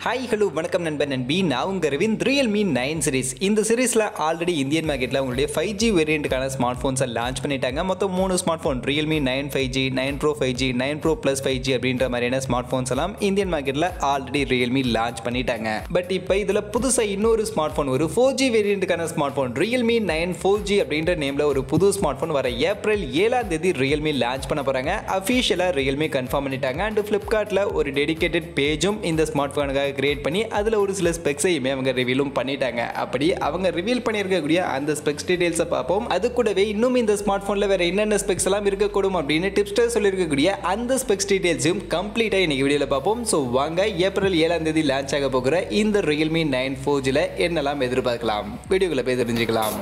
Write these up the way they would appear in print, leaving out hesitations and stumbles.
Hi hello வணக்கம் நண்பன் நண்பி நான் உங்கள் ரவிந்த் Realme 9 சீரிஸ் இந்த சீரிஸில் ஆல்ரெடி இந்தியன் மார்க்கெட்டில் உங்களுடைய 5G வேரியண்ட்டுக்கான ஸ்மார்ட் ஃபோன்ஸை லான்ச் பண்ணிட்டாங்க. மொத்தம் 3 smart phone Realme 9 5G 9 Pro 5G 9 Pro Plus 5G அப்படின்ற மாதிரியான ஸ்மார்ட் ஃபோன்ஸ் எல்லாம் இந்தியன் மார்க்கெட்டில் ஆல்ரெடி Realme லான்ச் பண்ணிட்டாங்க. பட் இப்போ இதில் புதுசாக இன்னொரு ஸ்மார்ட் ஃபோன் ஒரு 4G வேரியண்ட்டுக்கான smart phone Realme 9 4G அப்படின்ற நேமில் ஒரு புது ஸ்மார்ட் ஃபோன் வர ஏப்ரல் 7ஆம் தேதி Realme லான்ச் பண்ண போகிறாங்க. அஃபீஷியலாக Realme கன்ஃபார்ம் பண்ணிட்டாங்க. அண்ட் ஃப்ளிப்கார்ட்டில் ஒரு டெடிகேட்டட் பேஜும் இந்த ஸ்மார்ட் ஃபோனுக்காக கிரியேட் பண்ணி அதில் ஒரு சில ஸ்பெக்ஸையுமே அவங்க ரிவீலும் பண்ணிட்டாங்க. அப்படி அவங்க ரிவீல் பண்ணியிருக்கக்கூடிய அந்த ஸ்பெக்ஸ் டீடைல்ஸை பார்ப்போம். அது கூடவே இன்னும் இந்த ஸ்மார்ட் ஃபோனில் வேற என்னென்ன ஸ்பெக்ஸ் எல்லாம் இருக்கக்கூடும் அப்படின்னு டிப்ஸ்டர் சொல்லியிருக்கக்கூடிய அந்த ஸ்பெக்ஸ் டீடைல்ஸையும் கம்ப்ளீட்டாக இன்னைக்கு வீடியோவில் பார்ப்போம். ஸோ வாங்க ஏப்ரல் 7ஆம் தேதி லான்ச் ஆக போகிற இந்த Realme 9 4Gல என்னெல்லாம் எதிர்பார்க்கலாம் வீடியோக்குள்ள போய் தெரிஞ்சுக்கலாம்.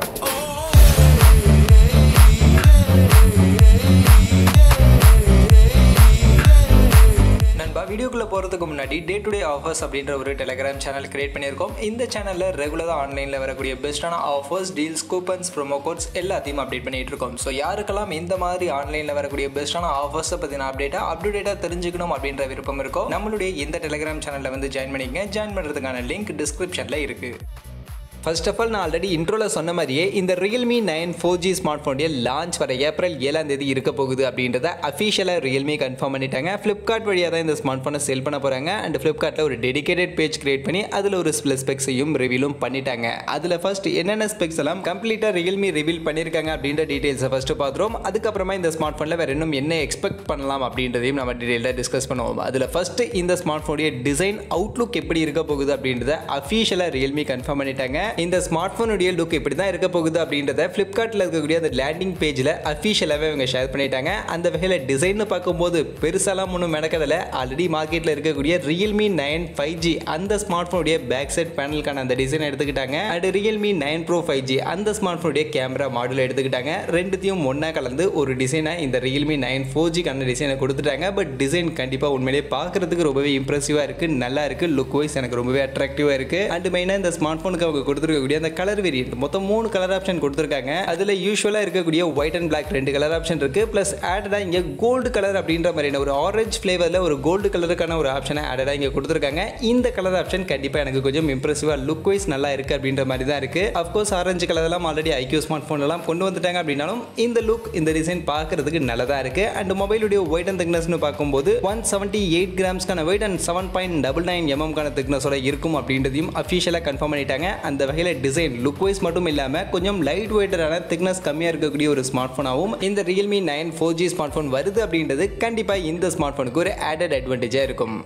வீடியோக்குள்ள போகிறதுக்கு முன்னாடி டே டு டே ஆஃபர்ஸ் அப்படின்ற ஒரு டெலிகிராம் சேனல் கிரியேட் பண்ணியிருக்கோம். இந்த சேனலில் ரெகுலராக ஆன்லைனில் வரக்கூடிய பெஸ்ட்டான offers, deals, coupons, promo quotes எல்லாத்தையும் அப்டேட் பண்ணிட்டு இருக்கோம். ஸோ யாருக்கெல்லாம் இந்த மாதிரி ஆன்லைனில் வரக்கூடிய பெஸ்ட்டான ஆஃபர்ஸை பற்றின அப்டேட்டாக தெரிஞ்சுக்கணும் அப்படின்ற விருப்பம் இருக்கோ நம்மளுடைய இந்த டெலிகிராம் சேனலில் வந்து ஜாயின் பண்ணிக்கங்க. ஜாயின் பண்ணுறதுக்கான லிங்க் டிஸ்கிரிப்ஷனில் இருக்குது. ஃபர்ஸ்ட் ஆஃப் ஆல் நான் ஆல்ரெடி இன்ட்ரோவில் சொன்ன மாதிரியே இந்த Realme 9 4G ஸ்மார்ட் ஃபோனுடைய லான்ச் வர ஏப்ரல் 7ஆம் தேதி இருக்க போகுது அப்படின்றத அஃபீஷியலாக Realme கன்ஃபார்ம் பண்ணிட்டாங்க. ஃப்ளிப்கார்ட் வழியாக தான் இந்த ஸ்மார்ட் ஃபோனை சேல் பண்ண போகிறாங்க. அண்ட் ஃப்ளிப்கார்ட்டில் ஒரு டெடிகேட்டட் பேஜ் கிரியேட் பண்ணி அதில் ஒரு சில ஸ்பெக்ஸையும் ரிவீலும் பண்ணிட்டாங்க. அதில் ஃபர்ஸ்ட் என்னென்ன ஸ்பெக்ஸ் எல்லாம் கம்ப்ளீட்டாக Realme ரிவீல் பண்ணியிருக்காங்க அப்படின்ற டீடைல்ஸை ஃபர்ஸ்ட் பார்த்துருவோம். அதுக்கப்புறமா இந்த ஸ்மார்ட் ஃபோனில் வேறு இன்னும் என்ன எக்ஸ்பெக்ட் பண்ணலாம் அப்படின்றதையும் நம்ம டீடைலாக டிஸ்கஸ் பண்ணுவோம். அதில் ஃபர்ஸ்ட் இந்த ஸ்மார்ட் ஃபோனுடைய டிசைன் அவுட்லுக் எப்படி இருக்க போகுது அப்படின்றத அஃபீஷியலாக Realme கன்ஃபார்ம் பண்ணிட்டாங்க. இந்த ஸ்மார்ட் ஃபோனுடைய லுக் இப்படி தான் இருக்க போகுது அப்படின்றத ஃப்ளிப்கார்ட்டில் இருக்கக்கூடிய அந்த லேண்டிங் பேஜில் அஃபீஷியலாகவே அவங்க ஷேர் பண்ணிட்டாங்க. அந்த வகையில் டிசைன் பார்க்கும்போது பெருசாலாம் ஒன்றும் நடக்கதில்ல. ஆல்ரெடி மார்க்கெட்டில் இருக்கக்கூடிய Realme 9 5G அந்த ஸ்மார்ட் ஃபோனுடைய பேக் சைட் பேனலுக்கான அந்த டிசைன் எடுத்துக்கிட்டாங்க. அண்ட் Realme 9 Pro 5G அந்த ஸ்மார்ட் ஃபோனுடைய கேமரா மாடல் எடுத்துக்கிட்டாங்க. ரெண்டுத்தையும் ஒன்றா கலந்து ஒரு டிசைனை இந்த Realme 9 4Gக்கான டிசைனை கொடுத்துட்டாங்க. பட் டிசைன் கண்டிப்பாக உண்மையிலேயே பார்க்கறதுக்கு ரொம்பவே இம்ப்ரெசிவாக இருக்குது, நல்லா இருக்குது, லுக் வைஸ் எனக்கு ரொம்பவே அட்ராக்டிவாக இருக்குது. அண்ட் மெயினாக இந்த ஸ்மார்ட் ஃபோனுக்கு அவங்க கொடுத்துருக்கக்கூடிய அந்த கலர் வேரியன்ட் மொத்தம் 3 கலர் ஆப்ஷன் கொடுத்துருக்காங்க. அதில் யூஸ்வலாக இருக்கக்கூடிய white and black 2 colour option இருக்கு. பிளஸ் ஆடடா இங்கே கோல்டு கலர் அப்படின்ற மாதிரியான ஒரு ஆரஞ்சு ஃபிளேவரில் ஒரு கோல்டு கலருக்கான ஒரு ஆப்ஷனை ஆடடா இங்கே கொடுத்துருக்காங்க. இந்த கலர் ஆப்ஷன் கண்டிப்பாக எனக்கு கொஞ்சம் இம்ப்ரெசிவாக லுக் வைஸ் நல்லா இருக்கு அப்படின்ற மாதிரி தான் இருக்கு. அஃப்கோர்ஸ் ஆரஞ்சு கலர் எல்லாம் ஆல்ரெடி ஐக்யூ ஸ்மார்ட் ஃபோன்லாம் கொண்டு வந்துட்டாங்க அப்படின்னாலும் இந்த லுக் இந்த டிசைன் பார்க்கறதுக்கு நல்லதா இருக்கு. அண்ட் மொபைலுடைய வெயிட் அண்ட் திக்னஸ்னு பார்க்கும்போது 178 கிராம்ஸ்க்கான வெயிட் அண்ட் 7.99 mm திக்னஸோட இருக்கும் அப்படின்றதையும் அஃபீஷியலாக கன்ஃபார்ம் பண்ணிட்டாங்க. அந்த வகையில் டிசைன் லுக் வைஸ் மட்டும் இல்லாம கொஞ்சம் லைட் வெயிட்டரான திக்னஸ் கம்மியா இருக்கக்கூடிய ஒரு ஸ்மார்ட் போனாவும் இந்த Realme 9 4G ஸ்மார்ட் போன் வருது அப்படின்றது கண்டிப்பா இந்த ஸ்மார்ட் போனுக்கு ஒரு ஆடட் அட்வான்டேஜா இருக்கும்.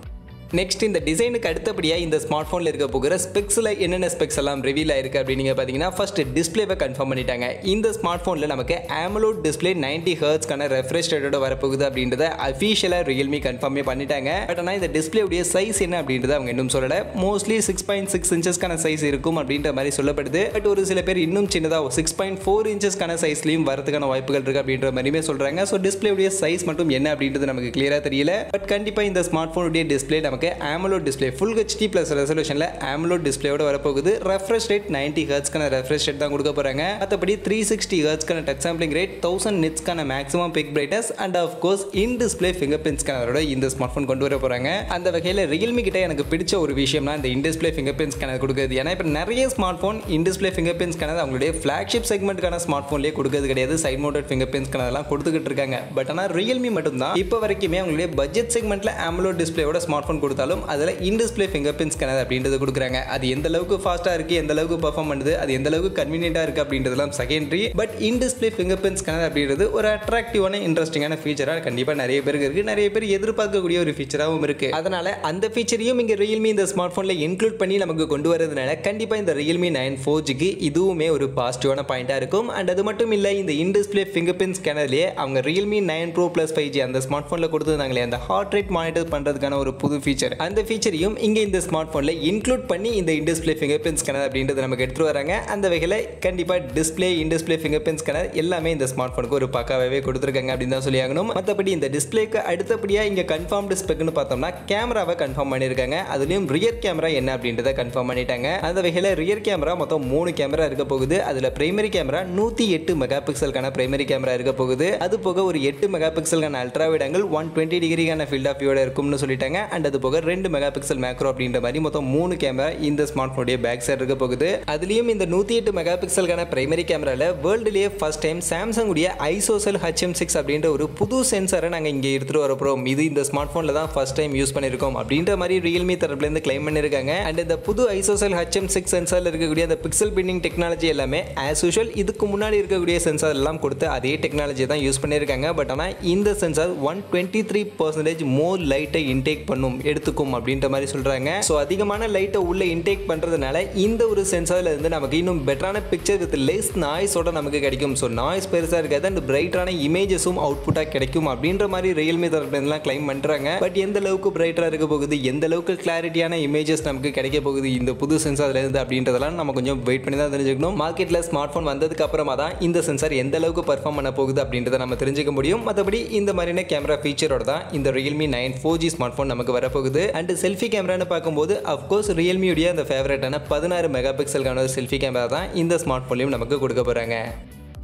நெக்ஸ்ட் இந்த டிசைனுக்கு அடுத்தபடியாக இந்த ஸ்மார்ட் ஃபோனில் இருக்க போகிற ஸ்பெக்ஸில் என்னென்ன ஸ்பெக்ஸ் எல்லாம் ரிவீல் ஆயிருக்கு அப்படின்னு நீங்கள் பார்த்தீங்கன்னா ஃபர்ஸ்ட் டிஸ்பிளேவை கன்ஃபார்ம் பண்ணிட்டாங்க. இந்த ஸ்மார்ட் ஃபோனில் நமக்கு AMOLED டிஸ்பிளே 90 ஹெர்ட்ஸ்க்கான ரெஃப்ரெஷ் ரேட்டோட வரப்போகுது அப்படின்றத அஃபீஷியலாக Realme கன்ஃபார்மே பண்ணிட்டாங்க. பட் ஆனால் இந்த டிஸ்பிளேவுடைய சைஸ் என்ன அப்படின்றத அவங்க இன்னும் சொல்லலை. மோஸ்ட்லி 6.6 இன்ச்சஸ்க்கான சைஸ் இருக்கும் அப்படின்ற மாதிரி சொல்லப்படுது. பட் ஒரு சில பேர் இன்னும் சின்னதாக 6.4 இன்ச்சஸ்க்கான சைஸ்லையும் வரதுக்கான வாய்ப்புகள் இருக்குது அப்படின்ற மாதிரியுமே சொல்கிறாங்க. ஸோ டிஸ்பிளேவுடைய சைஸ் மட்டும் என்ன அப்படின்றது நமக்கு கிளியராக தெரியல. பட் கண்டிப்பாக இந்த ஸ்மார்ட் ஃபோனுடைய டிஸ்பிளே நமக்கு AMOLED display full HD plus ரெசல்யூஷன்ல AMOLED டிஸ்ப்ளேயோட வரப்போகுது. ரெஃப்ரெஷ் ரேட் 90 ஹெர்ட்ஸ்க்கான ரெஃப்ரெஷ் ரேட் தான் கொடுக்க போறாங்க. மற்றபடி 360 ஹெர்ட்ஸ்க்கான டச் சாம்பிளிங் ரேட், 1000 நிட்ஸ்க்கான maximum peak brightness and of course in display fingerprint ஸ்கேனரோட இந்த ஸ்மார்ட் ஃபோன் கொண்டு வர போறாங்க. அந்த வகையில் Realme கிட்ட எனக்கு பிடிச்ச ஒரு விஷயம்னா இந்த இன் டிஸ்ப்ளே ஃபிங்கர் பிரிண்ட் ஸ்கேனர் கொடுக்குது. ஏன்னா இப்போ நிறைய ஸ்மார்ட் ஃபோன் இன் டிஸ்ப்ளே ஃபிங்கர் பிரிண்ட் ஸ்கேனர் அவங்களுடைய ஃபிளாக்ஷிப் செக்மெண்ட்க்கான ஸ்மார்ட் ஃபோன்லேயே கொடுக்கிறது கிடையாது. சைட் மவுண்டட் ஃபிங்கர் பிரிண்ட் ஸ்கேனர்லாம் கொடுத்துக்கிட்டு இருக்காங்க. பட் ஆனால் Realme மட்டும் தான் இப்போ வரைக்குமே அவங்களுடைய பட்ஜெட் செக்மெண்ட்ல AMOLED டிஸ்ப்ளேயோட ஸ்மார்ட் ஃபோன் கொடுத்தாலும் அதில் இன் டிஸ்ப்ளே ஃபிங்கர் பிரிண்ட் ஸ்கேனர் அப்படின்றது கொடுக்குறாங்க. அது எந்த அளவுக்கு ஃபாஸ்ட்டாக இருக்குது, எந்த அளவுக்கு பெர்ஃபார்ம் பண்ணுது, அது எந்த அளவுக்கு கன்வீனியன்ட்டாக இருக்குது அப்படின்றதுலாம் secondary. But in display finger print scanner அப்படின்றது ஒரு அட்ராக்டிவான இன்ட்ரெஸ்டிங்கான ஃபீச்சராக கண்டிப்பாக நிறைய பேருக்கு இருக்குது, நிறைய பேர் எதிர்பார்க்கக்கூடிய ஒரு ஃபீச்சராகவும் இருக்குது. அதனால் அந்த ஃபீச்சரையும் இங்கே Realme இந்த ஸ்மார்ட் ஃபோனில் இன்க்ளூட் பண்ணி நமக்கு கொண்டு வரதுனால கண்டிப்பாக இந்த Realme 9 4Gக்கு இதுவுமே ஒரு பாசிட்டிவான பாயிண்டாக இருக்கும். அண்ட் அது மட்டும் இல்லை, இந்த இன் டிஸ்ப்ளே ஃபிங்கர் பிரிண்ட் ஸ்கேனர்லேயே அவங்க Realme 9 Pro Plus 5G அந்த ஸ்மார்ட் ஃபோனில் கொடுத்துருந்தாங்களே அந்த ஹார்ட் ரேட் மானிட்டர் பண்ணுறதுக்கான ஒரு புது ஃபீச்சர், அந்த ஃபீச்சரையும் இங்கே இந்த ஸ்மார்ட் ஃபோனில் இன்க்ளூட் பண்ணி இந்த இன் டிஸ்ப்ளே ஃபிங்கர் பிரிண்ட் ஸ்கேனர் அப்படின்றது நமக்கு எடுத்துட்டு வராங்க. அந்த வகையில் கண்டிப்பாக டிஸ்ப்ளே இன் டிஸ்ப்ளே ஃபிங்கர் பிரிண்ட் ஸ்கேனர் எல்லாமே இந்த ஸ்மார்ட் ஃபோனுக்கு ஒரு பக்காவே கொடுத்துருக்காங்க அப்படின்னு தான் சொல்லி ஆகணும். மற்றபடி இந்த டிஸ்ப்ளேக்கு அடுத்தபடியாக இங்கே கன்ஃபார்ம்டு ஸ்பெக்னு பார்த்தோம்னா கேமராவை கன்ஃபார்ம் பண்ணியிருக்காங்க. அதுலேயும் ரியர் கேமரா என்ன அப்படின்றத கன்ஃபார்ம் பண்ணிட்டாங்க. அந்த வகையில் ரியர் கேமரா மொத்தம் 3 கேமரா இருக்க போகுது. அதில் பிரைமரி கேமரா 108 மெகா பிக்சலுக்கான பிரைமரி கேமரா இருக்க போகுது. அது போக ஒரு 8 மெகா பிக்சலுக்கான அல்ட்ரா வைட் ஆங்கிள் 120 டிகிரிக்கான ஃபீல்ட் ஆஃப் வியூவோட இருக்கும்னு சொல்லிட்டாங்க. அண்ட் அது போக 2 மெகா பிக்சல் மேக்ரோ அப்படின்ற மாதிரி மொத்தம் 3 கேமரா இந்த ஸ்மார்ட் போனுடைய பேக் சைடு இருக்க போகுது. அதுலயும் இந்த 108 மெகா பிக்சலுக்கான பிரைமரி கேமரால வேர்ல்டுலயே ஃபர்ஸ்ட் டைம் சாம்சங் உடைய ஐசோசெல் HM6 அப்படின்ற ஒரு புது சென்சாரை நாங்க இங்க எடுத்துட்டு வர போறோம். இது இந்த ஸ்மார்ட் போன்ல தான் ஃபர்ஸ்ட் டைம் யூஸ் பண்ணிருக்கோம் அப்படின்ற மாதிரி Realme தரப்புல இருந்து கிளைம் பண்ணிருக்காங்க. அண்ட் இந்த புது ஐசோசெல் HM6 சென்சார்ல இருக்கக்கூடிய அந்த பிக்சல் பின்னிங் டெக்னாலஜி எல்லாமே ஆஸ் யூசுவல் இதுக்கு முன்னாடி இருக்கக்கூடிய சென்சார் எல்லாம் கொடுத்து அதே டெக்னாலஜி தான் யூஸ் பண்ணிருக்காங்க. பட் ஆனா இந்த சென்சார் 123% மோர் லைட்டை இன்டேக் பண்ணும் எடுத்துக்கும் அப்படின்ற மாதிரி சொல்றாங்க. சோ அதிகமான லைட்டை உள்ள இன்டேக் பண்றதுனால இந்த ஒரு சென்சார்ல இருந்து நமக்கு இன்னும் பெட்டரான பிக்சர் வித் லெஸ் நாய்ஸோட நமக்கு கிடைக்கும். சோ நாய்ஸ் பெருசா இருக்காது அண்ட் பிரைட்டான இமேஜஸும் அவுட்புட்டா கிடைக்கும் அப்படின்ற மாதிரி Realme தரப்புல இருந்தெல்லாம் கிளைம் பண்றாங்க. பட் எந்த அளவுக்கு பிரைட்டரா இருக்க போகுது, எந்த அளவுக்கு கிளாரிட்டியான இமேஜஸ் நமக்கு கிடைக்க போகுது இந்த புது சென்சார்ல இருந்து அப்படின்றதெல்லாம் நம்ம கொஞ்சம் வெயிட் பண்ணி தான் தெரிஞ்சுக்கணும். மார்க்கெட்ல ஸ்மார்ட் போன் வந்ததுக்கு அப்புறமா தான் இந்த சென்சார் எந்த அளவுக்கு பெர்ஃபார்ம் பண்ண போகுது அப்படின்றத நம்ம தெரிஞ்சுக்க முடியும். மற்றபடி இந்த மாதிரியான கேமரா ஃபீச்சரோட தான் இந்த Realme 9 4G ஸ்மார்ட் போன் நமக்கு வரப்போகுது. அண்ட் செல்ஃபி கேமரான்னு பார்க்கும்போது அஃப்கோர்ஸ் Realme உடைய அந்த ஃபேவரட்டான 16 மெகா பிக்சலுக்கான ஒரு செல்ஃபி கேமரா தான் இந்த ஸ்மார்ட் போன்லையும் நமக்கு கொடுக்க போறாங்க.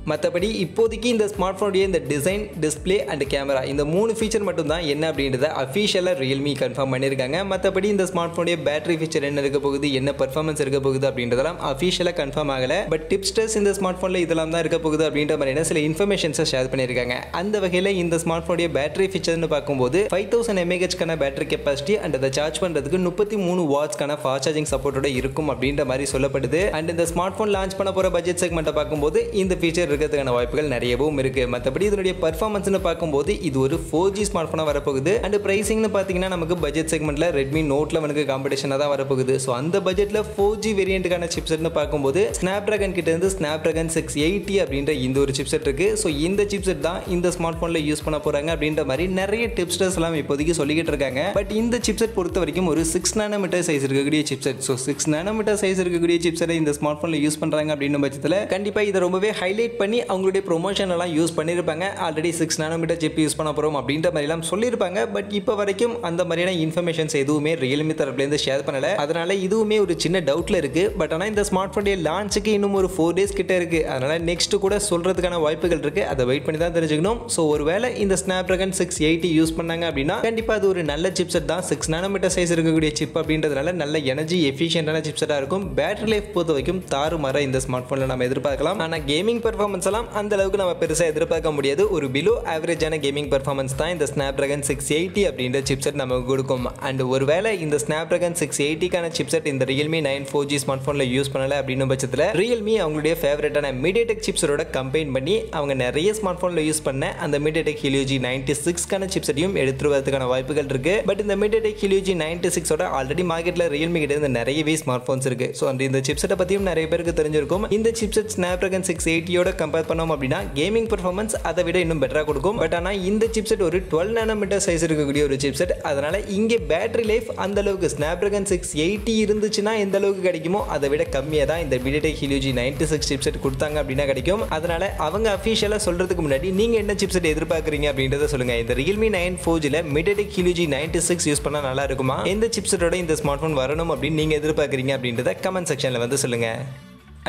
மற்றபடி இப்போதைக்கு இந்த ஸ்மார்ட் போனுடைய இந்த டிசைன், டிஸ்பிளே அண்ட் கேமரா இந்த 3 ஃபீச்சர் மட்டும் தான் என்ன அப்படின்றத அஃபிஷியலாக Realme கன்ஃபார்ம் பண்ணியிருக்காங்க. மற்றபடி இந்த ஸ்மார்ட் போனுடைய பேட்டரி ஃபீச்சர் என்ன இருக்க போகுது, என்ன பெர்ஃபார்மன்ஸ் இருக்க போகுது அப்படின்றதெல்லாம் அஃபிஷியலாக கன்ஃபார்ம் ஆகல. பட் டிப்ஸ்டர்ஸ் இந்த ஸ்மார்ட் போனில் இதெல்லாம் தான் இருக்க போகுது அப்படின்ற மாதிரியான சில இன்ஃபர்மேஷன்ஸை ஷேர் பண்ணியிருக்காங்க. அந்த வகையில் இந்த ஸ்மார்ட் போனுடைய பேட்டரி ஃபீச்சர்னு பார்க்கும்போது 5000 mAh பேட்டரி கெப்பாசிட்டி அண்ட் அதை சார்ஜ் பண்ணுறதுக்கு 33 வாட்ஸ்க்கான ஃபாஸ்ட் சார்ஜிங் சப்போர்ட்டோட இருக்கும் அப்படின்ற மாதிரி சொல்லப்படுது. அண்ட் இந்த ஸ்மார்ட் போன் லான்ச் பண்ண போகிற பட்ஜெட் செக்மெண்ட்டை பார்க்கும்போது இந்த ஃபீச்சர் இருக்கிறதுக்கான வாய்ப்புகள் நிறையவும் இருக்கு. மற்றபடி இதனுடைய பெர்ஃபார்மன்ஸ்னு பார்க்கும்போது இது ஒரு 4G ஸ்மார்ட் போனா வரப்போகுது. அண்ட் பிரைசிங்னு பார்த்தீங்கன்னா நமக்கு பட்ஜெட் செக்மெண்ட்ல Redmi Note 11 காம்படிஷனாக தான் வரப்போகுது. ஸோ அந்த பட்ஜெட்ல 4G வேரியண்ட்டுக்கான சிப்செட்னு பார்க்கும்போது Snapdragon கிட்ட இருந்து Snapdragon 680 அப்படின்ற இந்த ஒரு சிப்செட் இருக்கு. ஸோ இந்த சிப்செட் தான் இந்த ஸ்மார்ட் போன்ல யூஸ் பண்ண போறாங்க அப்படின்ற மாதிரி நிறைய டிப்ஸ்டர்ஸ் எல்லாம் இப்போதைக்கு சொல்லிக்கிட்டு இருக்காங்க. பட் இந்த சிப்செட் பொறுத்த வரைக்கும் ஒரு 6 nm சைஸ் இருக்கக்கூடிய சிப்செட். ஸோ 6 nm சைஸ் இருக்கக்கூடிய சிப்செட்டை இந்த ஸ்மார்ட் போன்ல யூஸ் பண்றாங்க அப்படின்ற பட்சத்தில் கண்டிப்பா இதை ரொம்பவே ஹைலைட் பண்ணி அவங்களுடைய ப்ரொமோஷன் எல்லாம் யூஸ் பண்ணியிருப்பாங்க. ஆல்ரெடி 6 nm சிப் யூஸ் பண்ண போறோம் அப்படின்ற மாதிரி எல்லாம் சொல்லியிருப்பாங்க. பட் இப்போ வரைக்கும் அந்த மாதிரியான இன்ஃபர்மேஷன்ஸ் எதுவுமே Realme தரப்புல இருந்து ஷேர் பண்ணல. அதனால இதுவுமே ஒரு சின்ன டவுட்ல இருக்கு. பட் ஆனால் இந்த ஸ்மார்ட் போனுடைய லான்ச்சுக்கு இன்னும் ஒரு 4 days கிட்ட இருக்கு. அதனால நெக்ஸ்ட் கூட சொல்றதுக்கான வாய்ப்புகள் இருக்கு. அதை வெயிட் பண்ணி தான் தெரிஞ்சுக்கணும். ஸோ ஒருவேளை இந்த Snapdragon 680 யூஸ் பண்ணாங்க அப்படின்னா கண்டிப்பா அது ஒரு நல்ல சிப்செட் தான். 6 nm சைஸ் இருக்கக்கூடிய சிப் அப்படின்றதுனால நல்ல எனர்ஜி எஃபிஷியன்டான சிப்செட்டா இருக்கும். பேட்டரி லைஃப் பொறுத்த வரைக்கும் தாறுமாற இந்த ஸ்மார்ட் போன்ல நம்ம எதிர்பார்க்கலாம். ஆனால் கேமிங் பெர்ஃபார்மன்ஸ் எல்லாம் அந்த அளவுக்கு நம்ம பெருசா எதிர்பார்க்க முடியாது. ஒரு பிலோ ஆவரேஜான கேமிங் பெர்ஃபார்மன்ஸ் தான் இந்த Snapdragon 680 அப்படின்ற சிப்செட் நமக்கு கொடுக்கும். அண்ட் ஒருவேளை இந்த Snapdragon 680க்கான சிப்செட் இந்த Realme 9 4G ஸ்மார்ட் போன்ல யூஸ் பண்ணல அப்படின்னும் பட்சத்தில் Realme அவங்களுடைய ஃபேவரட்டான Mediatek சிப்ஸோட கம்பைன் பண்ணி அவங்க நிறைய ஸ்மார்ட் போன்ல யூஸ் பண்ண அந்த Mediatek Helio G96க்கான சிப்செட்டையும் எடுத்துவதற்கான வாய்ப்புகள் இருக்கு. பட் இந்த Mediatek Helio G96ஓட ஆல்ரெடி மார்க்கெட்ல Realme கிட்ட இருந்து நிறையவே ஸ்மார்ட் போன்ஸ் இருக்கு. ஸோ இந்த சிப்செட்டை பத்தியும் நிறைய பேருக்கு தெரிஞ்சிருக்கும். இந்த சிப்செட் Snapdragon 680ஓட கம்பேர் பண்ணோம் அப்படின்னா கேமிங் பெர்ஃபார்மன்ஸ் அதை விட இன்னும் பெட்டரா கொடுக்கும். பட் ஆனா இந்த சிப்செட் ஒரு 12 nm சைஸ் இருக்கக்கூடிய ஒரு சிப்செட். அதனால இங்கே பேட்டரி லைஃப் அந்த அளவுக்கு Snapdragon 680 இருந்துச்சுன்னா எந்த அளவுக்கு கிடைக்குமோ அதை விட கம்மியா தான் இந்த Mediatek Helio G96 சிப்செட் கொடுத்தாங்க அப்படின்னா கிடைக்கும். அதனால அவங்க அஃபிஷியலா சொல்றதுக்கு முன்னாடி நீங்க என்ன சிப்செட் எதிர்பார்க்கறீங்க அப்படின்றத சொல்லுங்க. இந்த Realme 9 4Gல Mediatek Helio G96 use பண்ணா நல்லா இருக்குமா, எந்த சிப்செட்டோட இந்த ஸ்மார்ட் போன் வரணும் அப்படின்னு நீங்க எதிர்பார்க்கறீங்க அப்படின்றத கமெண்ட் செக்ஷன்ல வந்து சொல்லுங்க.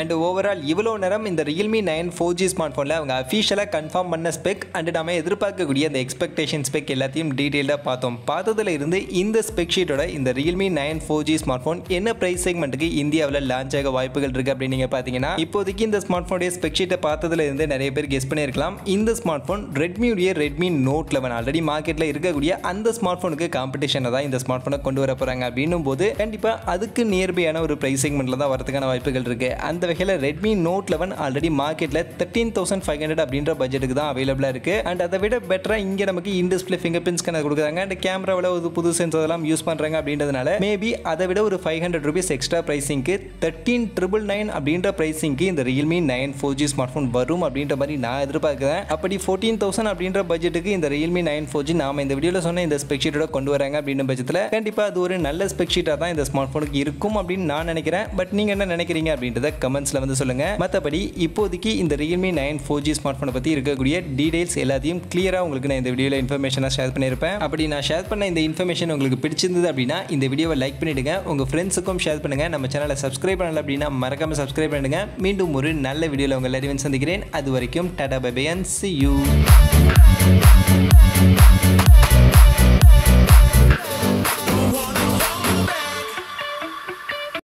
அண்ட் ஓவரால் இவ்வளோ நேரம் இந்த Realme 9 4G ஸ்மார்ட் ஃபோனில் அவங்க அஃபிஷியலாக கன்ஃபார்ம் பண்ண ஸ்பெக் அண்ட் நம்ம எதிர்பார்க்கக்கூடிய அந்த எக்ஸ்பெக்டேஷன் ஸ்பெக் எல்லாத்தையும் டீட்டெயிலாக பார்த்தோம். பார்த்ததுல இருந்து இந்த ஸ்பெக் ஷீட்டோட இந்த Realme 9 4G ஸ்மார்ட் ஃபோன் என்ன ப்ரைஸ் செக்மெண்ட்டுக்கு இந்தியாவில் லான்ச் ஆக வாய்ப்புகள் இருக்குது அப்படின்னு நீங்கள் பார்த்தீங்கன்னா இப்போதைக்கு இந்த ஸ்மார்ட் ஃபோனுடைய ஸ்பெக் ஷீட்டை பார்த்ததுல இருந்து நிறைய பேர் கெஸ் பண்ணியிருக்கலாம். இந்த ஸ்மார்ட் ஃபோன் ரெட்மியுடைய Redmi Note 11 ஆல்ரெடி மார்க்கெட்டில் இருக்கக்கூடிய அந்த ஸ்மார்ட் ஃபோனுக்கு காம்படிஷனை தான் இந்த ஸ்மார்ட் ஃபோனை கொண்டு வர போகிறாங்க அப்படின்னும் போது கண்டிப்பாக அதுக்கு நியர்பையான ஒரு ப்ரைஸ் செக்மெண்ட்டில் தான் வரதுக்கான வாய்ப்புகள் இருக்குது. அந்த வகையில் Redmi Note 11 ஆல்ரெடி மார்க்கெட்டில் 13,500 அப்படின்ற பட்ஜெட்டுக்கு தான் அவைலபிளாக இருக்குது. அண்ட் அதை விட பெட்டராக இங்கே நமக்கு in display finger print scanner கொடுக்குறாங்க. அண்ட் கேமராவில் ஒரு புது சென்சார் எல்லாம் யூஸ் பண்ணுறாங்க அப்படின்றதுனால மேபி அதை விட ஒரு 500 rupees எக்ஸ்ட்ரா ப்ரைஸிங்க்கு 13,999 அப்படின்ற ப்ரைஸிங்க்கு இந்த Realme 9 4G ஸ்மார்ட் ஃபோன் வரும் அப்படின்ற மாதிரி நான் எதிர்பார்க்குறேன். அப்படி 14,000 அப்படின்ற பட்ஜெட்டுக்கு இந்த Realme 9 4G நாம இந்த வீடியோவில் சொன்ன இந்த ஸ்பெக் ஷீட்டோட கொண்டு வராங்க அப்படின்ற பட்சத்தில் கண்டிப்பாக அது ஒரு நல்ல ஸ்பெக் ஷீட்டாக தான் இந்த ஸ்மார்ட் ஃபோனுக்கு இருக்கும் அப்படின்னு நான் நினைக்கிறேன். பட் நீங்கள் என்ன நினைக்கிறீங்க அப்படின்றத கமெண்ட்ஸில் வந்து சொல்லுங்க. மற்றபடி இப்போதைக்கு இந்த Realme 9 4G ஸ்மார்ட் ஃபோனை பற்றி இருக்கக்கூடிய டீடைல்ஸ் எல்லாத்தையும் கிளியராக உங்களுக்கு நான் இந்த வீடியோவில் இன்ஃபர்மேஷனாக ஷேர் பண்ணியிருப்பேன். அப்படி நான் ஷேர் பண்ண இந்த இன்ஃபர்மேஷன் உங்களுக்கு பிடிச்சிருந்தது அப்படின்னா இந்த வீடியோவை லைக் பண்ணிடுங்க, உங்கள் ஃப்ரெண்ட்ஸுக்கும் ஷேர் பண்ணுங்க. நம்ம சேனலை சப்ஸ்கிரைப் பண்ணல அப்படின்னா மறக்காம சப்ஸ்கிரைப் பண்ணுங்க. மீண்டும் ஒரு நல்ல வீடியோவில் உங்கள் எல்லாரையும் சந்திக்கிறேன். அது வரைக்கும் tata bye bye and see you.